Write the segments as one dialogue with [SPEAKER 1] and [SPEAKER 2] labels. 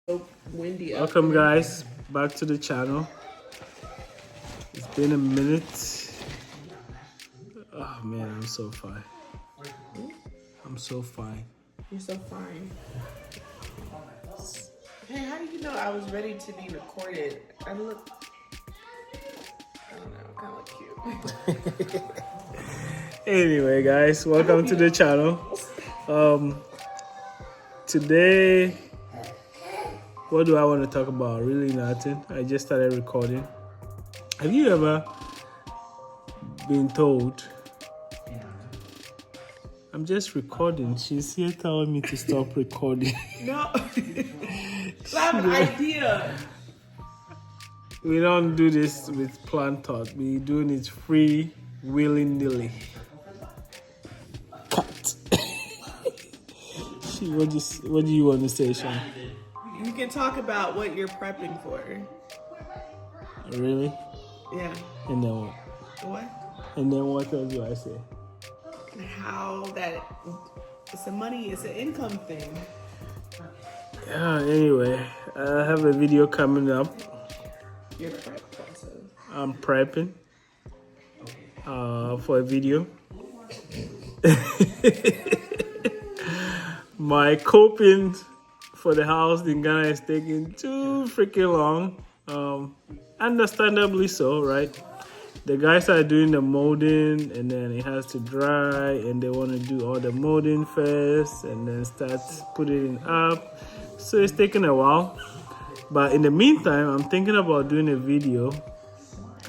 [SPEAKER 1] So windy.
[SPEAKER 2] Welcome guys, back to the channel. It's been a minute. Oh man, I'm so fine. I'm so fine.
[SPEAKER 1] You're so fine. Hey, how do you know I was ready to be recorded? I don't know, kind of cute.
[SPEAKER 2] Anyway guys, welcome to the channel. Today, what do I want to talk about? Really nothing. I just started recording. Have you ever been told, I'm just recording? She's here telling me to stop recording.
[SPEAKER 1] No, I have an idea.
[SPEAKER 2] We don't do this with plan thought. We doing it free, willy-nilly. Cut. What do you want to say, Sean?
[SPEAKER 1] You can talk about what you're prepping for.
[SPEAKER 2] Really?
[SPEAKER 1] Yeah.
[SPEAKER 2] And then what?
[SPEAKER 1] What?
[SPEAKER 2] And then what else do I say?
[SPEAKER 1] How that it's a money, it's an income thing.
[SPEAKER 2] Yeah, anyway, I have a video coming up.
[SPEAKER 1] Your prep process.
[SPEAKER 2] I'm prepping for a video. My coping for the house in Ghana is taking too freaking long. Understandably so, right? The guys are doing the molding and then it has to dry and they want to do all the molding first and then start putting it up. So it's taking a while. But in the meantime, I'm thinking about doing a video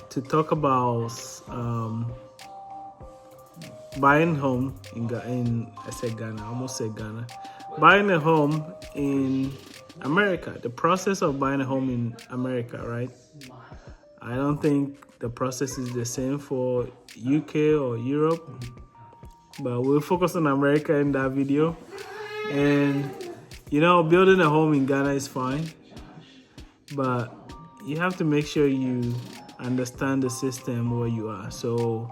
[SPEAKER 2] to talk about buying home in I said Ghana, I almost said Ghana. Buying a home in America, the process of buying a home in America, right? I don't think the process is the same for UK or Europe, but we'll focus on America in that video. And you know, building a home in Ghana is fine, but you have to make sure you understand the system where you are. So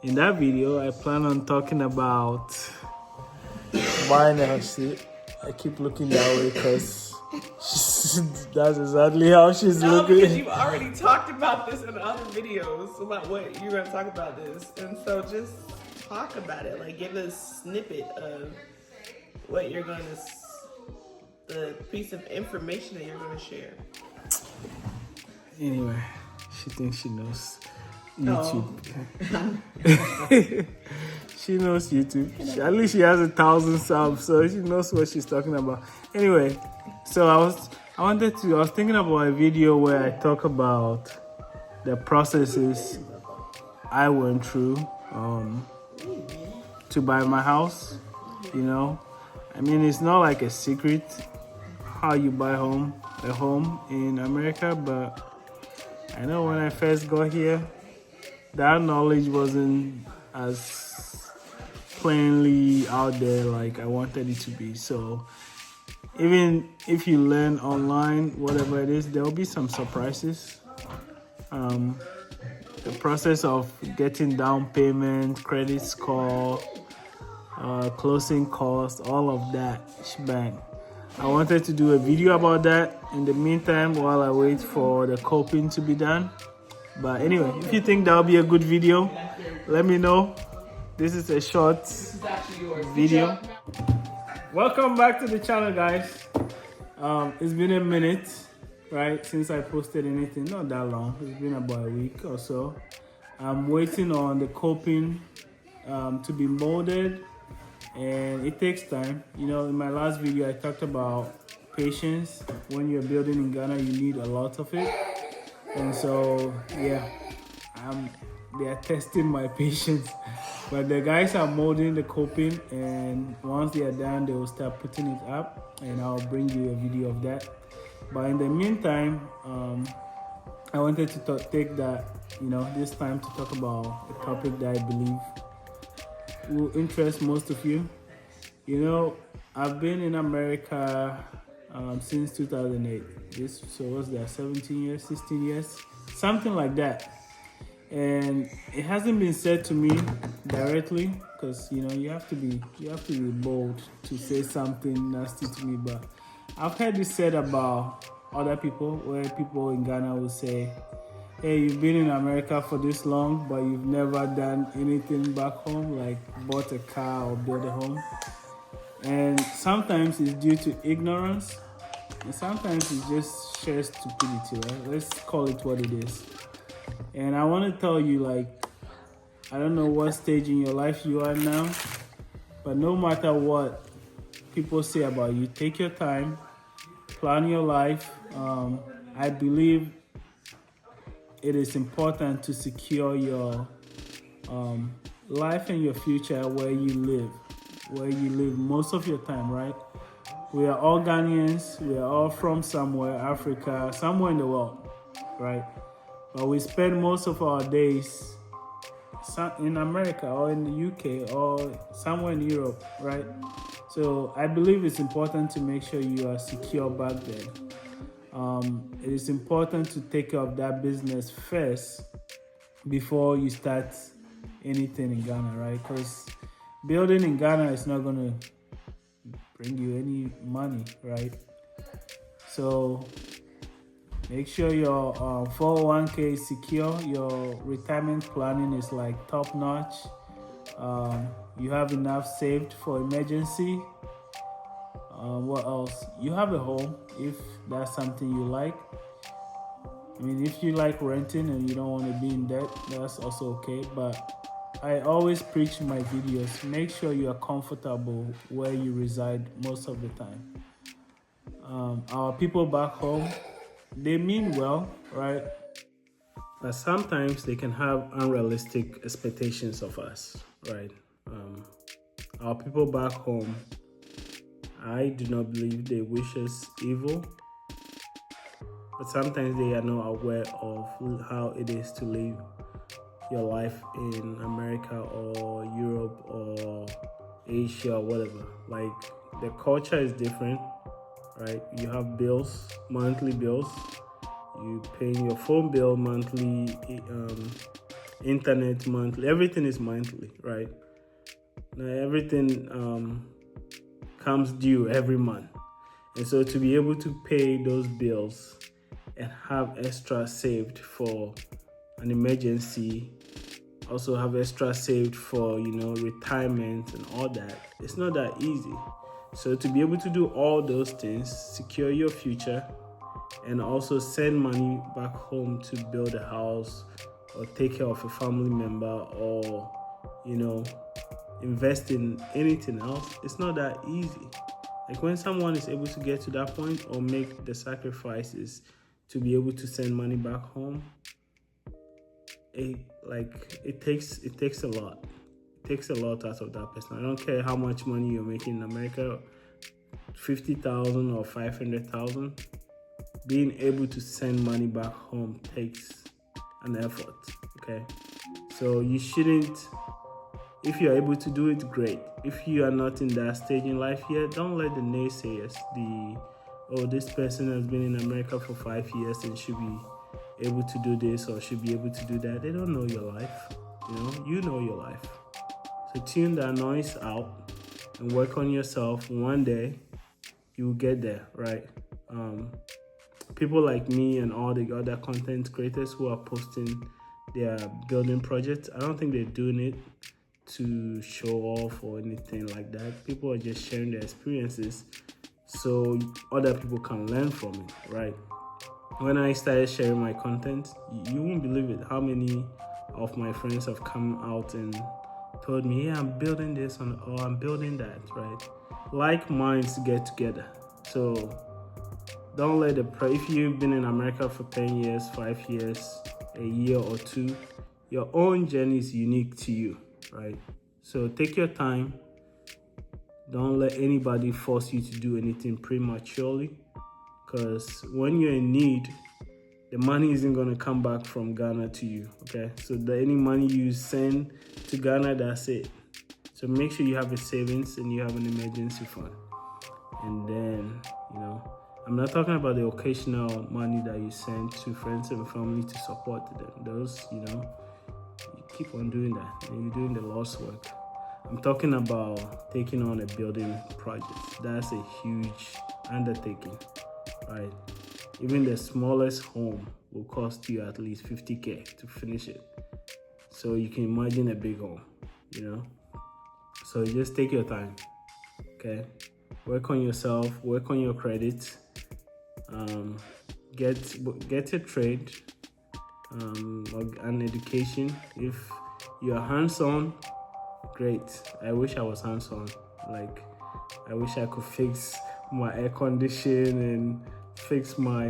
[SPEAKER 2] in that video, I plan on talking about buying a house. I keep looking that way because that's exactly how she's looking.
[SPEAKER 1] Because you've already talked about this in other videos about what you're going to talk about this. And so just talk about it. Like, give a snippet of what you're going to, the piece of information that you're going to share.
[SPEAKER 2] Anyway, she thinks she knows YouTube. She knows YouTube. At least she has 1,000 subs, so she knows what she's talking about. Anyway, so I was thinking about a video where I talk about the processes I went through to buy my house. You know, I mean, it's not like a secret how you buy a home in America, but I know when I first got here, that knowledge wasn't as plainly out there like I wanted it to be. So even if you learn online, whatever it is, there will be some surprises. The process of getting down payment, credit score, closing costs, all of that shebang. I wanted to do a video about that in the meantime while I wait for the coping to be done. But anyway, if you think that'll be a good video, let me know. This is a short video. Welcome back to the channel, guys. It's been a minute, right, since I posted anything. Not that long. It's been about a week or so. I'm waiting on the coping to be molded, and it takes time. You know, in my last video, I talked about patience. When you're building in Ghana, you need a lot of it. And so, yeah, they are testing my patience. But the guys are molding the coping, and once they are done, they will start putting it up, and I'll bring you a video of that. But in the meantime, I wanted to take that, this time to talk about a topic that I believe will interest most of you. You know, I've been in America since 2008. So what's that, 17 years, 16 years? Something like that. And it hasn't been said to me directly because you have to be bold to say something nasty to me, but I've heard this said about other people, where people in Ghana will say, hey, you've been in America for this long, but you've never done anything back home, like bought a car or built a home. And sometimes it's due to ignorance, and sometimes it's just sheer stupidity, right? Let's call it what it is. And I want to tell you, like, I don't know what stage in your life you are now, but no matter what people say about you, take your time, plan your life. I believe it is important to secure your life and your future where you live most of your time, right? We are all Ghanaians, we are all from somewhere, Africa, somewhere in the world, right? But we spend most of our days in America or in the UK or somewhere in Europe, right? So I believe it's important to make sure you are secure back there. It is important to take care of that business first before you start anything in Ghana, right? Because building in Ghana is not going to bring you any money, right? So make sure your 401k is secure, your retirement planning is like top notch, you have enough saved for emergency. What else? You have a home if that's something you like. I mean, if you like renting and you don't want to be in debt, that's also okay. But I always preach in my videos, make sure you are comfortable where you reside most of the time. Our people back home, they mean well, right? But sometimes they can have unrealistic expectations of us, right? Our people back home, I do not believe they wish us evil, but sometimes they are not aware of how it is to live your life in America or Europe or Asia or whatever. Like, the culture is different, right? You have bills, monthly bills. You pay your phone bill monthly, internet monthly. Everything is monthly, right? Now everything comes due every month. And so to be able to pay those bills and have extra saved for an emergency, also have extra saved for, retirement and all that, it's not that easy. So to be able to do all those things, secure your future, and also send money back home to build a house or take care of a family member or, invest in anything else, it's not that easy. Like, when someone is able to get to that point or make the sacrifices to be able to send money back home, it takes a lot. It takes a lot out of that person. I don't care how much money you're making in America, 50,000 or 500,000. Being able to send money back home takes an effort, okay? So you shouldn't, if you're able to do it, great. If you are not in that stage in life yet, don't let the naysayers, this person has been in America for 5 years and should be able to do this or should be able to do that. They don't know your life, you know your life. So tune that noise out and work on yourself. One day, you will get there, right? People like me and all the other content creators who are posting their building projects, I don't think they're doing it to show off or anything like that. People are just sharing their experiences so other people can learn from it, right? When I started sharing my content, you won't believe it how many of my friends have come out and told me, yeah, I'm building this or I'm building that, right? Like minds get together. So don't let if you've been in America for 10 years, 5 years, a year or two, your own journey is unique to you, right? So take your time. Don't let anybody force you to do anything prematurely, because when you're in need, the money isn't going to come back from Ghana to you, okay? So any money you send to Ghana, that's it. So make sure you have a savings and you have an emergency fund. And then, I'm not talking about the occasional money that you send to friends and family to support them. Those, you keep on doing that and you're doing the Lord's work. I'm talking about taking on a building project. That's a huge undertaking, right? Even the smallest home will cost you at least 50K to finish it. So you can imagine a big home, you know? So just take your time, okay? Work on yourself, work on your credit, get a trade, or an education. If you're hands-on, great. I wish I was hands-on. Like, I wish I could fix my air condition and fix my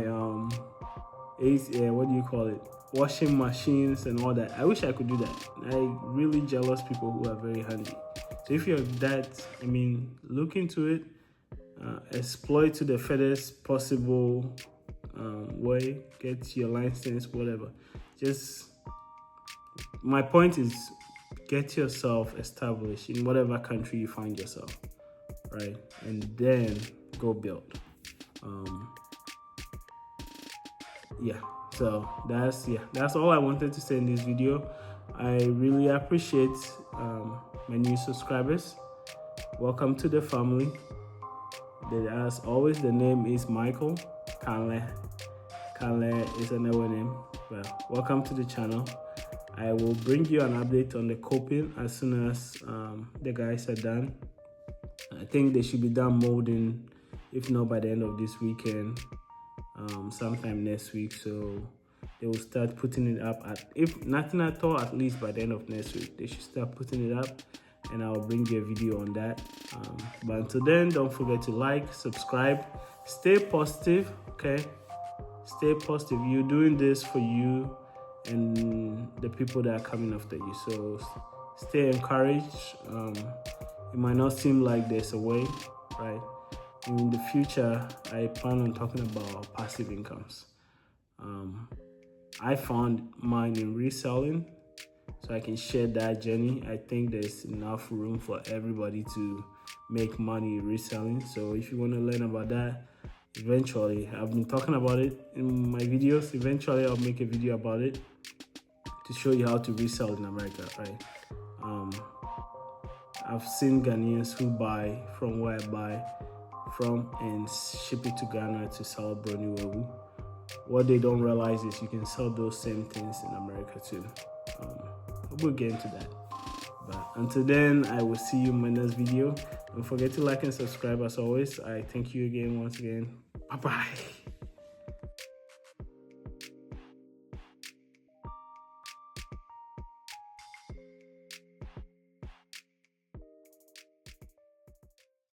[SPEAKER 2] AC, what do you call it? Washing machines and all that. I wish I could do that. I really jealous people who are very handy. So if you're that, I mean, look into it, exploit to the furthest possible way, get your license, whatever. Just, my point is, get yourself established in whatever country you find yourself, right? And then go build. So that's all I wanted to say in this video. I really appreciate my new subscribers. Welcome to the family. As always, the name is Michael. Kanle is another name, but welcome to the channel. I will bring you an update on the coping as soon as the guys are done. I think they should be done molding, if not by the end of this weekend, sometime next week. So they will start putting it up if nothing at all, at least by the end of next week. They should start putting it up, and I'll bring you a video on that. But until then, don't forget to like, subscribe, stay positive, okay? Stay positive. You're doing this for you and the people that are coming after you. So stay encouraged. It might not seem like there's a way, right? In the future, I plan on talking about passive incomes. I found mine in reselling, so I can share that journey. I think there's enough room for everybody to make money reselling. So if you want to learn about that, eventually, I've been talking about it in my videos. Eventually, I'll make a video about it to show you how to resell in America, right? I've seen Ghanaians who buy from where I buy from and ship it to Ghana to sell brand. What they don't realize is you can sell those same things in America too. We'll get into that. But until then, I will see you in my next video. Don't forget to like and subscribe as always. I thank you again, once again. Bye-bye.